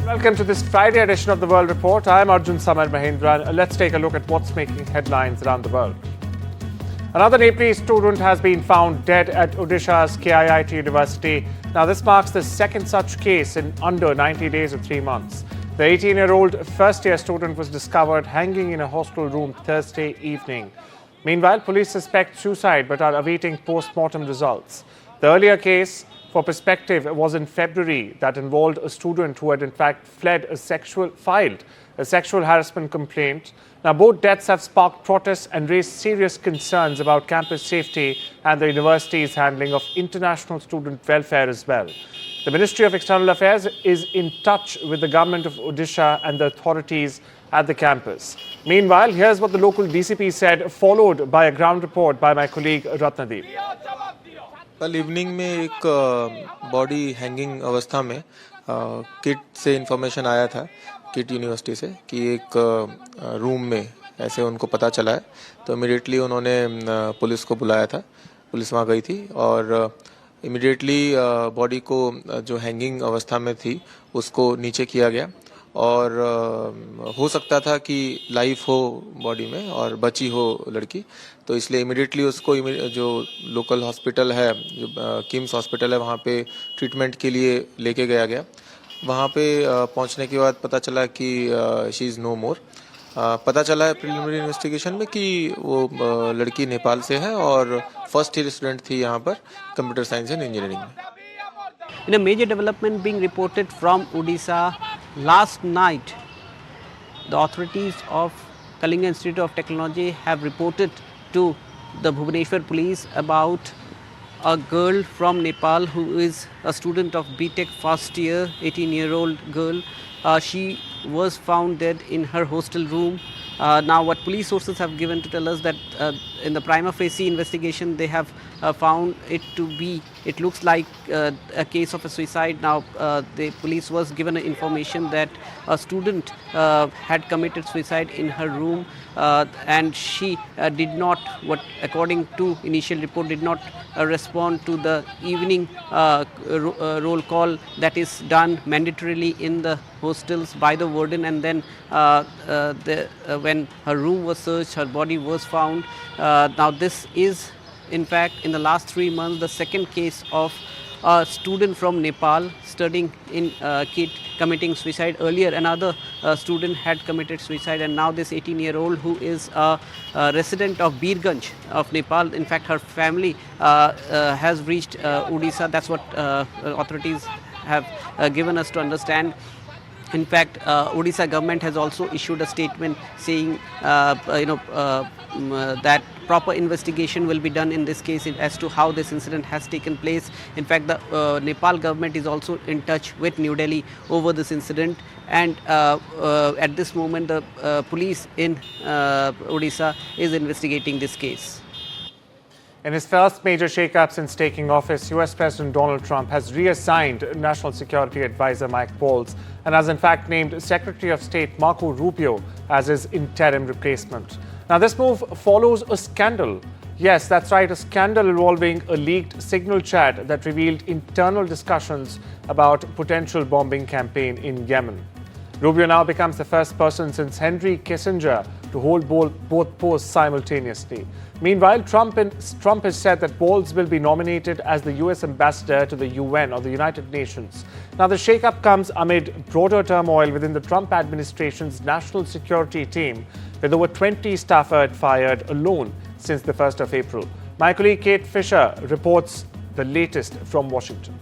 Welcome to this Friday edition of the World Report. I'm Arjun, Samar, Mahendran. Let's take a look at what's making headlines around the world. Another Nepalese student has been found dead at Odisha's KIIT University. Now, this marks the second such case in under 90 days or 3 months. The 18-year-old first-year student was discovered hanging in a hostel room Thursday evening. Meanwhile, police suspect suicide but are awaiting post-mortem results. The earlier case, for perspective, was in February that involved a student who had in fact filed a sexual harassment complaint. Now, both deaths have sparked protests and raised serious concerns about campus safety and the university's handling of international student welfare as well. The Ministry of External Affairs is in touch with the government of Odisha and the authorities at the campus. Meanwhile, here's what the local DCP said, followed by a ground report by my colleague Ratnadeep. कल evening में एक body hanging अवस्था में kit से information आया था, kit university से, कि एक रूम में ऐसे उनको पता चला है। तो इमीडिएटली उन्होंने पुलिस को बुलाया था, पुलिस वहाँ गई थी और इमीडिएटली बॉडी को जो हैंगिंग अवस्था में थी उसको नीचे किया गया और हो सकता था कि लाइफ हो बॉडी में और बची हो लड़की, तो इसलिए इमीडिएटली उसको जो लोकल हॉस्पिटल है, जो किम्स हॉस्पिटल है, वहाँ पे ट्रीटमेंट के लिए लेके गया। वहाँ पे पहुँचने के बाद पता चला कि शी इज़ नो मोर। पता चला है प्रिलिमिनरी इन्वेस्टिगेशन में कि वो लड़की नेपाल से है और फर्स्ट ईयर स्टूडेंट थी यहाँ पर कंप्यूटर साइंस एंड इंजीनियरिंग में। In a major development being reported from Odisha, last night the authorities of Kalinga Institute of Technology have reported to the Bhubaneswar police about a girl from Nepal who is a student of BTech first year, 18-year-old girl. She was found dead in her hostel room. Now, what police sources have given to tell us that in the prima facie investigation, they have found it to be, it looks like a case of a suicide. Now, the police was given information that a student had committed suicide in her room and she did not, according to initial report, did not respond to the evening roll call that is done mandatorily in the hostels by the warden, and then when her room was searched, her body was found. Now, this is in fact in the last 3 months the second case of a student from Nepal studying in KIT committing suicide. Earlier, another student had committed suicide, and now this 18-year-old who is a resident of Birganj of Nepal. In fact, her family has reached Odisha. That's what authorities have given us to understand. In fact, Odisha government has also issued a statement saying, that proper investigation will be done in this case as to how this incident has taken place. In fact, the Nepal government is also in touch with New Delhi over this incident, and at this moment the police in Odisha is investigating this case. In his first major shake-up since taking office, US President Donald Trump has reassigned National Security Advisor Mike Waltz and has in fact named Secretary of State Marco Rubio as his interim replacement. Now, this move follows a scandal. Yes, that's right, a scandal involving a leaked signal chat that revealed internal discussions about potential bombing campaign in Yemen. Rubio now becomes the first person since Henry Kissinger to hold both posts simultaneously. Meanwhile, Trump has said that Waltz will be nominated as the US ambassador to the UN or the United Nations. Now, the shake-up comes amid broader turmoil within the Trump administration's national security team, with over 20 staffers fired alone since the 1st of April. My colleague Kate Fisher reports the latest from Washington.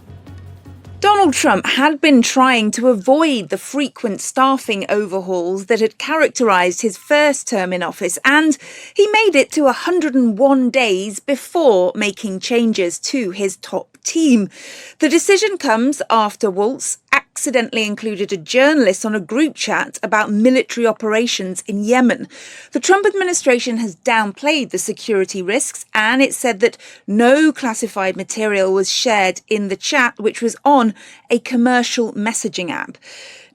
Donald Trump had been trying to avoid the frequent staffing overhauls that had characterised his first term in office, and he made it to 101 days before making changes to his top team. The decision comes after Waltz accidentally included a journalist on a group chat about military operations in Yemen. The Trump administration has downplayed the security risks, and it said that no classified material was shared in the chat, which was on a commercial messaging app.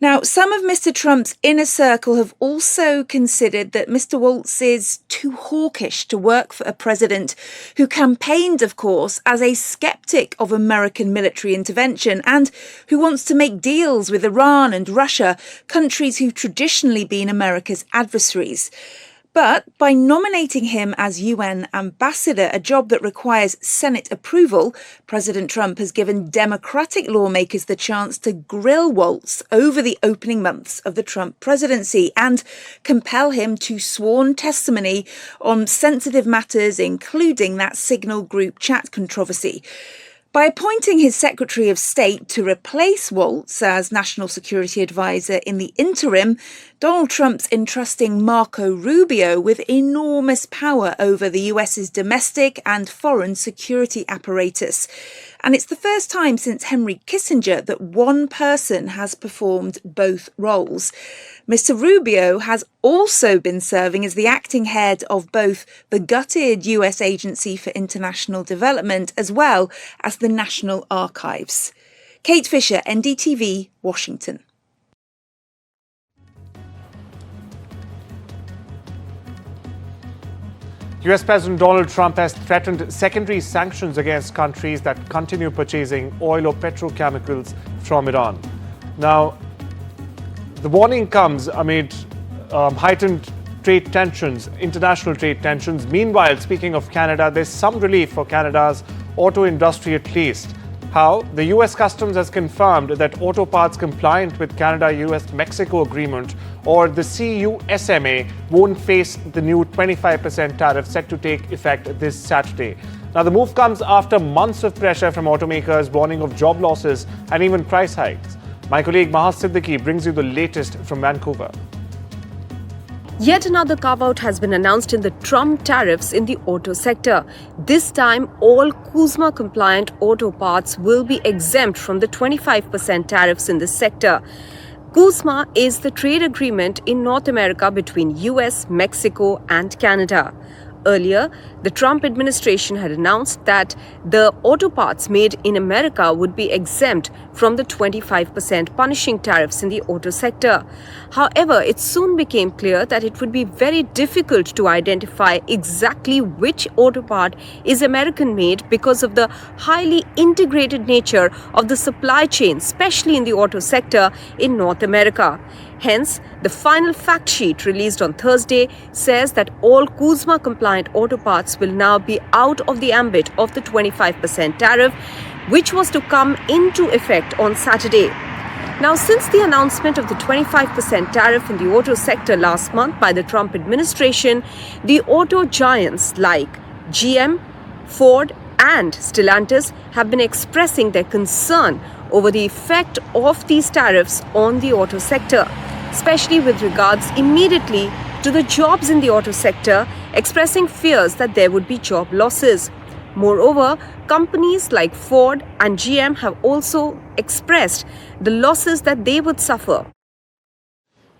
Now, some of Mr. Trump's inner circle have also considered that Mr. Waltz is too hawkish to work for a president who campaigned, of course, as a skeptic of American military intervention and who wants to make deals with Iran and Russia, countries who've traditionally been America's adversaries. But by nominating him as UN ambassador, a job that requires Senate approval, President Trump has given Democratic lawmakers the chance to grill Waltz over the opening months of the Trump presidency and compel him to sworn testimony on sensitive matters, including that Signal group chat controversy. By appointing his Secretary of State to replace Waltz as National Security Advisor in the interim, Donald Trump's entrusting Marco Rubio with enormous power over the US's domestic and foreign security apparatus. And it's the first time since Henry Kissinger that one person has performed both roles. Mr. Rubio has also been serving as the acting head of both the gutted US Agency for International Development as well as the National Archives. Kate Fisher, NDTV, Washington. US President Donald Trump has threatened secondary sanctions against countries that continue purchasing oil or petrochemicals from Iran. Now, the warning comes amid heightened trade tensions, international trade tensions. Meanwhile, speaking of Canada, there's some relief for Canada's auto industry at least. How? The US Customs has confirmed that auto parts compliant with Canada-US-Mexico agreement or the CUSMA won't face the new 25% tariff set to take effect this Saturday. Now, the move comes after months of pressure from automakers warning of job losses and even price hikes. My colleague Mahal Siddiqui brings you the latest from Vancouver. Yet another carve-out has been announced in the Trump tariffs in the auto sector. This time, all CUSMA-compliant auto parts will be exempt from the 25% tariffs in this sector. CUSMA is the trade agreement in North America between US, Mexico and Canada. Earlier, the Trump administration had announced that the auto parts made in America would be exempt from the 25% punishing tariffs in the auto sector. However, it soon became clear that it would be very difficult to identify exactly which auto part is American-made because of the highly integrated nature of the supply chain, especially in the auto sector in North America. Hence, the final fact sheet released on Thursday says that all CUSMA-compliant auto parts will now be out of the ambit of the 25% tariff, which was to come into effect on Saturday. Now, since the announcement of the 25% tariff in the auto sector last month by the Trump administration, the auto giants like GM, Ford and Stellantis have been expressing their concern over the effect of these tariffs on the auto sector, especially with regards immediately to the jobs in the auto sector, expressing fears that there would be job losses. Moreover, companies like Ford and GM have also expressed the losses that they would suffer.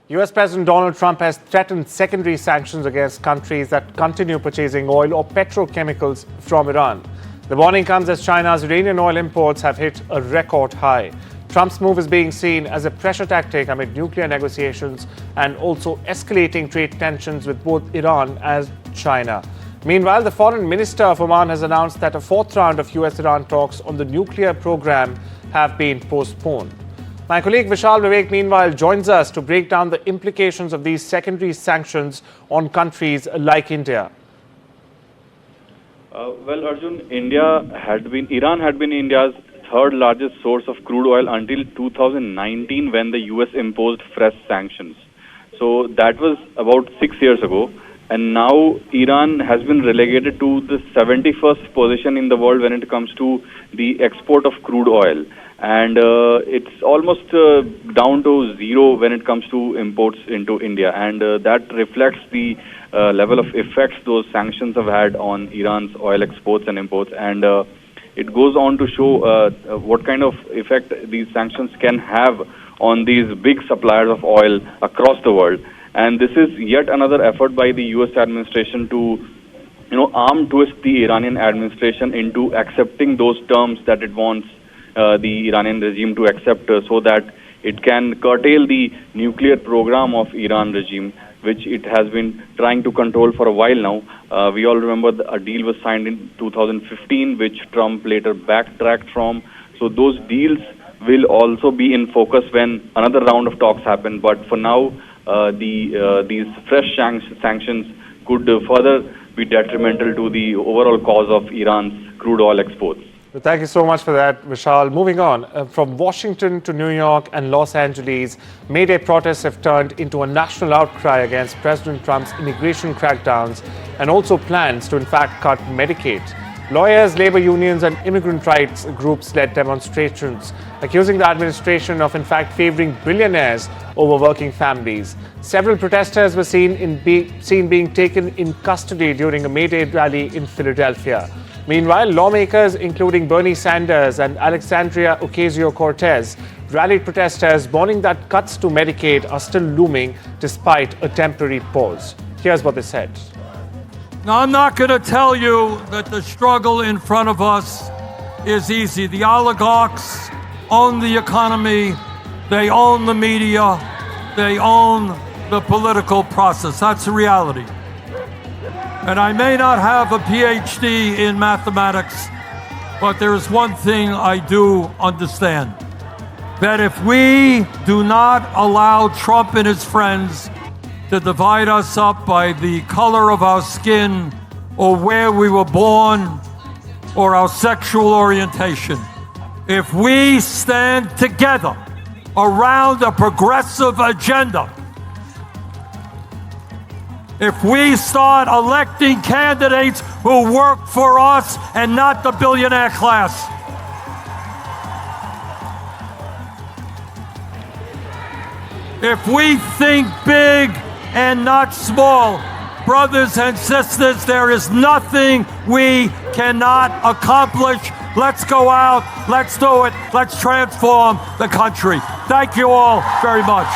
US President Donald Trump has threatened secondary sanctions against countries that continue purchasing oil or petrochemicals from Iran. The warning comes as China's Iranian oil imports have hit a record high. Trump's move is being seen as a pressure tactic amid nuclear negotiations and also escalating trade tensions with both Iran and China. Meanwhile, the foreign minister of Oman has announced that a fourth round of US-Iran talks on the nuclear program have been postponed. My colleague Vishal Vivek, meanwhile, joins us to break down the implications of these secondary sanctions on countries like India. Well, Arjun, Iran had been India's third largest source of crude oil until 2019 when the US imposed fresh sanctions. So that was about 6 years ago. And now Iran has been relegated to the 71st position in the world when it comes to the export of crude oil. And it's almost down to zero when it comes to imports into India. And that reflects the level of effects those sanctions have had on Iran's oil exports and imports. And it goes on to show what kind of effect these sanctions can have on these big suppliers of oil across the world. And this is yet another effort by the US administration to, arm twist the Iranian administration into accepting those terms that it wants the Iranian regime to accept so that it can curtail the nuclear program of Iran regime, which it has been trying to control for a while now. We all remember a deal was signed in 2015, which Trump later backtracked from. So those deals will also be in focus when another round of talks happen. But for now, these fresh sanctions could further be detrimental to the overall cause of Iran's crude oil exports. Well, thank you so much for that, Vishal. Moving on, from Washington to New York and Los Angeles, May Day protests have turned into a national outcry against President Trump's immigration crackdowns and also plans to, in fact, cut Medicaid. Lawyers, labor unions and immigrant rights groups led demonstrations, accusing the administration of, in fact, favoring billionaires over working families. Several protesters were seen being taken in custody during a May Day rally in Philadelphia. Meanwhile, lawmakers, including Bernie Sanders and Alexandria Ocasio-Cortez, rallied protesters, warning that cuts to Medicaid are still looming despite a temporary pause. Here's what they said. Now, I'm not going to tell you that the struggle in front of us is easy. The oligarchs own the economy, they own the media, they own the political process. That's the reality. And I may not have a PhD in mathematics, but there is one thing I do understand. That if we do not allow Trump and his friends to divide us up by the color of our skin or where we were born or our sexual orientation, if we stand together around a progressive agenda, if we start electing candidates who work for us and not the billionaire class, if we think big and not small, brothers and sisters, there is nothing we cannot accomplish. Let's go out, let's do it, let's transform the country. Thank you all very much.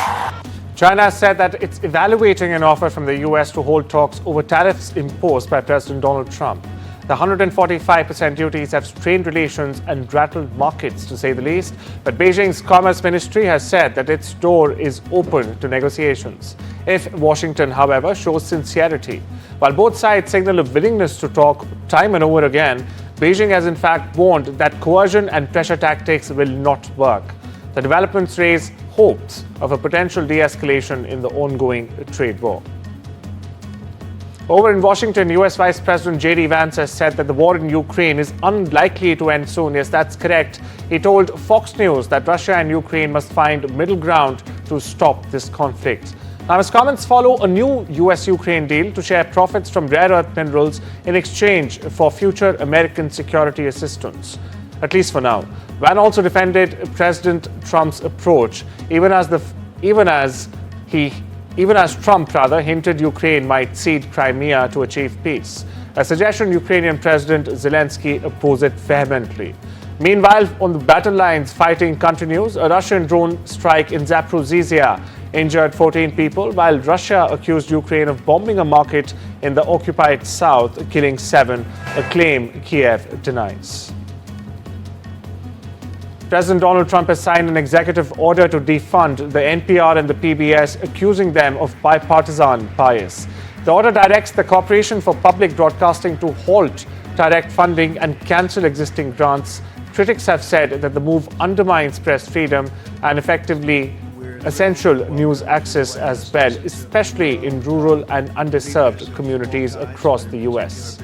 China has said that it's evaluating an offer from the US to hold talks over tariffs imposed by President Donald Trump. The 145% duties have strained relations and rattled markets, to say the least. But Beijing's Commerce Ministry has said that its door is open to negotiations, if Washington, however, shows sincerity. While both sides signal a willingness to talk time and over again, Beijing has in fact warned that coercion and pressure tactics will not work. The developments raise hopes of a potential de-escalation in the ongoing trade war. Over in Washington, US Vice President J.D. Vance has said that the war in Ukraine is unlikely to end soon. Yes, that's correct. He told Fox News that Russia and Ukraine must find middle ground to stop this conflict. Now, his comments follow a new US-Ukraine deal to share profits from rare earth minerals in exchange for future American security assistance, at least for now. Van also defended President Trump's approach, even as Trump hinted Ukraine might cede Crimea to achieve peace, a suggestion Ukrainian President Zelensky opposed vehemently. Meanwhile, on the battle lines, fighting continues. A Russian drone strike in Zaporizhzhia injured 14 people, while Russia accused Ukraine of bombing a market in the occupied south, killing 7, a claim Kiev denies. President Donald Trump has signed an executive order to defund the NPR and the PBS, accusing them of bipartisan bias. The order directs the Corporation for Public Broadcasting to halt direct funding and cancel existing grants. Critics have said that the move undermines press freedom and effectively essential news access as well, especially in rural and underserved communities across the US.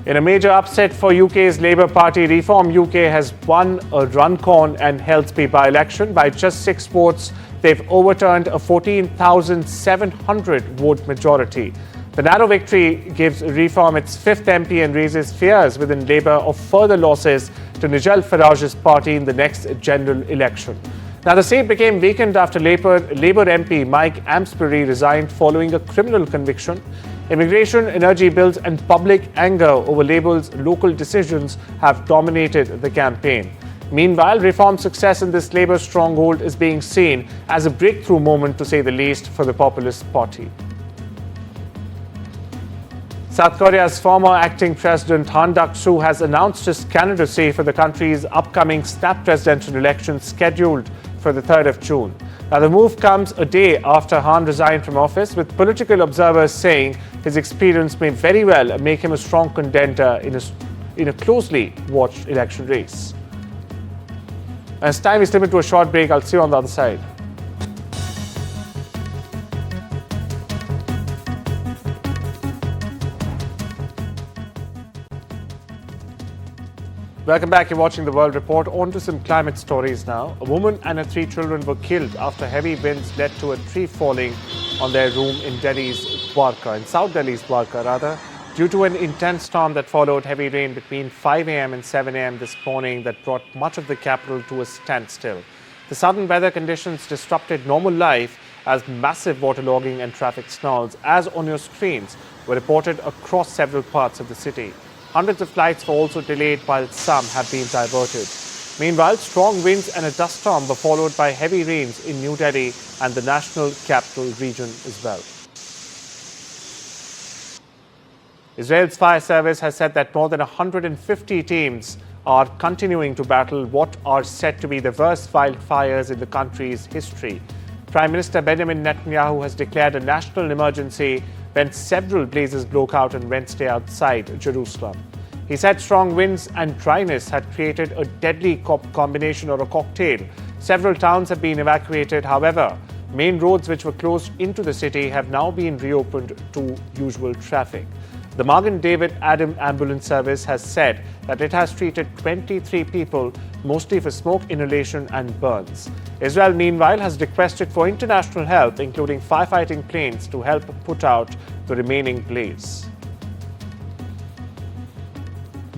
In a major upset for UK's Labour Party, Reform UK has won a Runcorn and Helsby by-election by just 6 votes. They've overturned a 14,700 vote majority. The narrow victory gives Reform its 5th MP and raises fears within Labour of further losses to Nigel Farage's party in the next general election. Now, the seat became vacant after Labour MP Mike Amsbury resigned following a criminal conviction. Immigration, energy bills and public anger over Labour's local decisions have dominated the campaign. Meanwhile, Reform's success in this Labour stronghold is being seen as a breakthrough moment, to say the least, for the Populist Party. South Korea's former acting president Han Duck-soo has announced his candidacy for the country's upcoming snap presidential election scheduled for the 3rd of June. Now, the move comes a day after Han resigned from office, with political observers saying his experience may very well make him a strong contender in a closely watched election race. As time is limited to a short break, I'll see you on the other side. Welcome back. You're watching The World Report. On to some climate stories now. A woman and her 3 children were killed after heavy winds led to a tree falling on their room in South Delhi's Dwarka, due to an intense storm that followed heavy rain between 5 a.m. and 7 a.m. this morning that brought much of the capital to a standstill. The sudden weather conditions disrupted normal life as massive waterlogging and traffic snarls, as on your screens, were reported across several parts of the city. Hundreds of flights were also delayed, while some have been diverted. Meanwhile, strong winds and a dust storm were followed by heavy rains in New Delhi and the national capital region as well. Israel's fire service has said that more than 150 teams are continuing to battle what are said to be the worst wildfires in the country's history. Prime Minister Benjamin Netanyahu has declared a national emergency when several blazes broke out on Wednesday outside Jerusalem. He said strong winds and dryness had created a deadly combination or a cocktail. Several towns have been evacuated. However, main roads which were closed into the city have now been reopened to usual traffic. The Magen David Adam Ambulance Service has said that it has treated 23 people, mostly for smoke inhalation and burns. Israel, meanwhile, has requested for international help, including firefighting planes, to help put out the remaining blaze.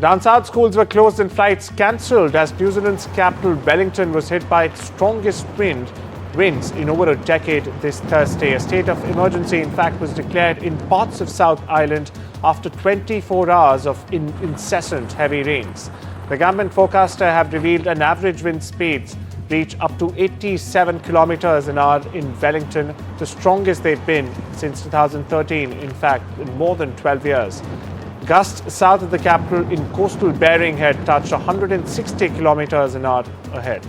Down south, schools were closed and flights cancelled as New Zealand's capital Wellington was hit by its strongest winds in over a decade this Thursday. A state of emergency, in fact, was declared in parts of South Island after 24 hours of incessant heavy rains. The government forecaster have revealed an average wind speeds reach up to 87 kilometers an hour in Wellington, the strongest they've been since 2013, in fact, in more than 12 years. Gusts south of the capital in coastal Bering Head touched 160 kilometers an hour ahead.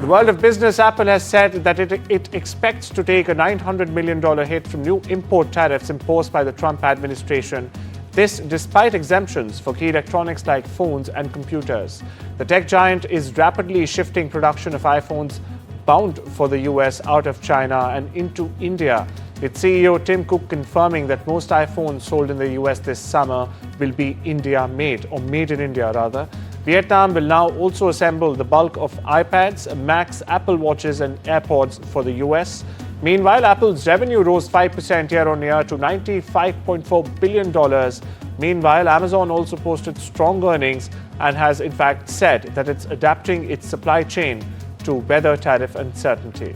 The world of business, Apple has said that it expects to take a $900 million hit from new import tariffs imposed by the Trump administration. This despite exemptions for key electronics like phones and computers. The tech giant is rapidly shifting production of iPhones bound for the US out of China and into India, with CEO Tim Cook confirming that most iPhones sold in the US this summer will be India-made, or made in India rather. Vietnam will now also assemble the bulk of iPads, Macs, Apple Watches and AirPods for the US. Meanwhile, Apple's revenue rose 5% year-on-year to $95.4 billion. Meanwhile, Amazon also posted strong earnings and has in fact said that it's adapting its supply chain to weather tariff uncertainty.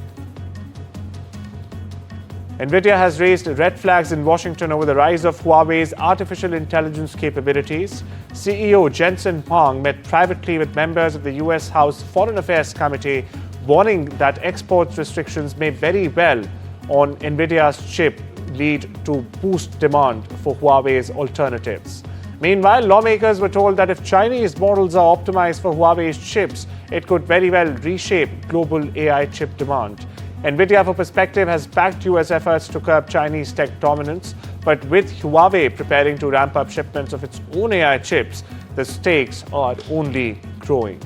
NVIDIA has raised red flags in Washington over the rise of Huawei's artificial intelligence capabilities. CEO Jensen Huang met privately with members of the US House Foreign Affairs Committee, warning that export restrictions may very well on NVIDIA's chip lead to boost demand for Huawei's alternatives. Meanwhile, lawmakers were told that if Chinese models are optimized for Huawei's chips, it could very well reshape global AI chip demand. NVIDIA, for perspective, has backed US efforts to curb Chinese tech dominance, but with Huawei preparing to ramp up shipments of its own AI chips, the stakes are only growing.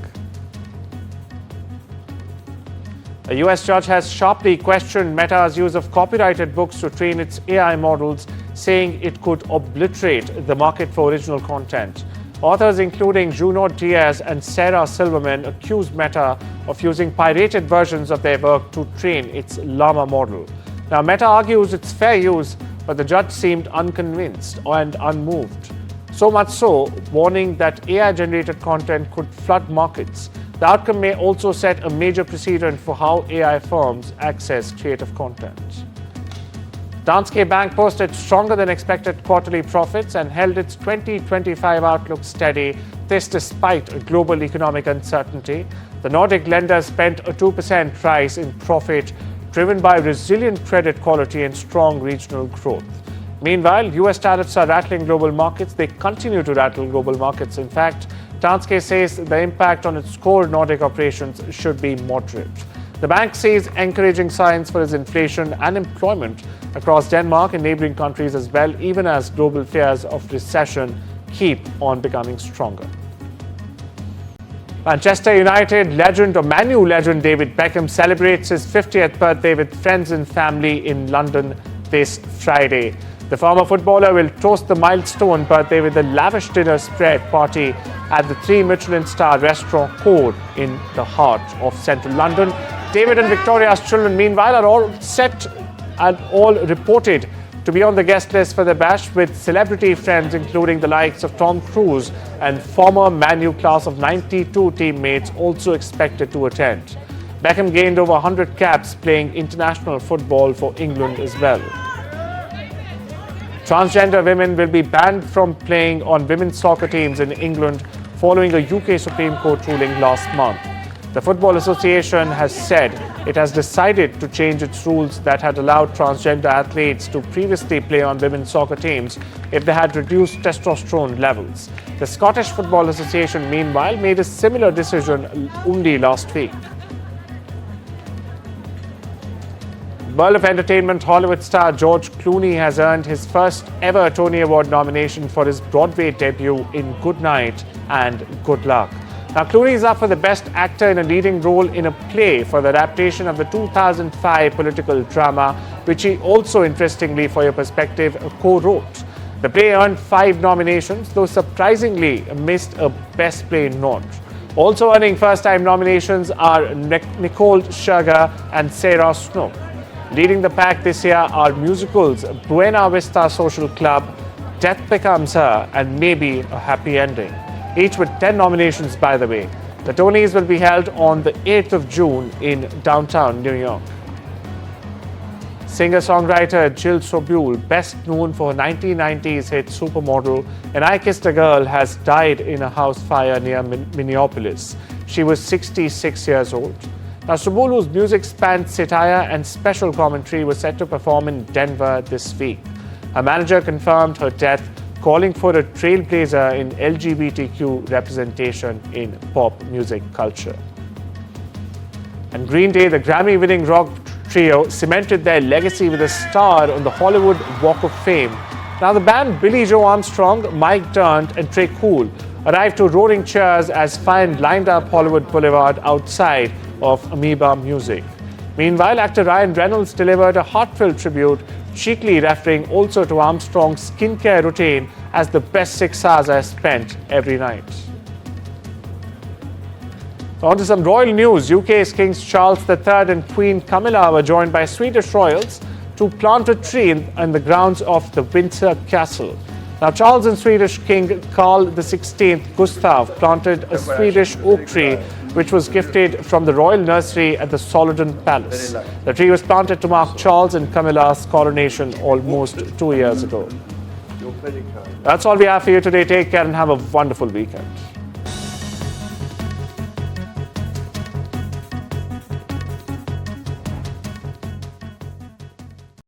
A US judge has sharply questioned Meta's use of copyrighted books to train its AI models, saying it could obliterate the market for original content. Authors including Junot Diaz and Sarah Silverman accused Meta of using pirated versions of their work to train its Llama model. Now, Meta argues it's fair use, but the judge seemed unconvinced and unmoved. So much so, warning that AI-generated content could flood markets. The outcome may also set a major precedent for how AI firms access creative content. Danske Bank posted stronger than expected quarterly profits and held its 2025 outlook steady, this despite global economic uncertainty. The Nordic lender spent a 2% rise in profit, driven by resilient credit quality and strong regional growth. Meanwhile, US tariffs are rattling global markets. They continue to rattle global markets. In fact, Danske says the impact on its core Nordic operations should be moderate. The bank sees encouraging signs for its inflation and employment across Denmark and neighboring countries as well, even as global fears of recession keep on becoming stronger. Manchester United legend or Man U legend David Beckham celebrates his 50th birthday with friends and family in London this Friday. The former footballer will toast the milestone birthday with a lavish dinner spread party at the 3 Michelin-star restaurant Code in the heart of central London. David and Victoria's children, meanwhile, are all set and all reported to be on the guest list for the bash, with celebrity friends including the likes of Tom Cruise and former Man U class of 92 teammates also expected to attend. Beckham gained over 100 caps playing international football for England as well. Transgender women will be banned from playing on women's soccer teams in England following a UK Supreme Court ruling last month. The Football Association has said it has decided to change its rules that had allowed transgender athletes to previously play on women's soccer teams if they had reduced testosterone levels. The Scottish Football Association, meanwhile, made a similar decision only last week. World of Entertainment Hollywood star George Clooney has earned his first ever Tony Award nomination for his Broadway debut in Good Night and Good Luck. Now, Clooney is up for the Best Actor in a Leading Role in a Play for the adaptation of the 2005 political drama, which he also, interestingly for your perspective, co-wrote. The play earned 5 nominations, though surprisingly missed a Best Play nod. Also earning first-time nominations are Nicole Scherzinger and Sarah Snook. Leading the pack this year are musicals Buena Vista Social Club, Death Becomes Her, and Maybe a Happy Ending, each with 10 nominations, by the way. The Tonys will be held on the 8th of June in downtown New York. Singer-songwriter Jill Sobule, best known for her 1990s hit Supermodel and I Kissed a Girl, has died in a house fire near Minneapolis. She was 66 years old. Now, Sobulu's music spanned satire and special commentary, was set to perform in Denver this week. Her manager confirmed her death, calling for a trailblazer in LGBTQ representation in pop music culture. And Green Day, the Grammy-winning rock trio, cemented their legacy with a star on the Hollywood Walk of Fame. Now, the band Billy Joe Armstrong, Mike Dirnt, and Trey Cool arrived to roaring cheers as fans lined up Hollywood Boulevard outside of Amoeba Music. Meanwhile, actor Ryan Reynolds delivered a heartfelt tribute, cheekily referring also to Armstrong's skincare routine as the best 6 hours I spent every night. On to some royal news. UK's Kings Charles III and Queen Camilla were joined by Swedish royals to plant a tree in the grounds of the Windsor Castle. Now, Charles and Swedish King Carl XVI Gustav planted a Swedish oak tree which was gifted from the royal nursery at the Solliden Palace. The tree was planted to mark Charles and Camilla's coronation almost 2 years ago. That's all we have for you today. Take care and have a wonderful weekend.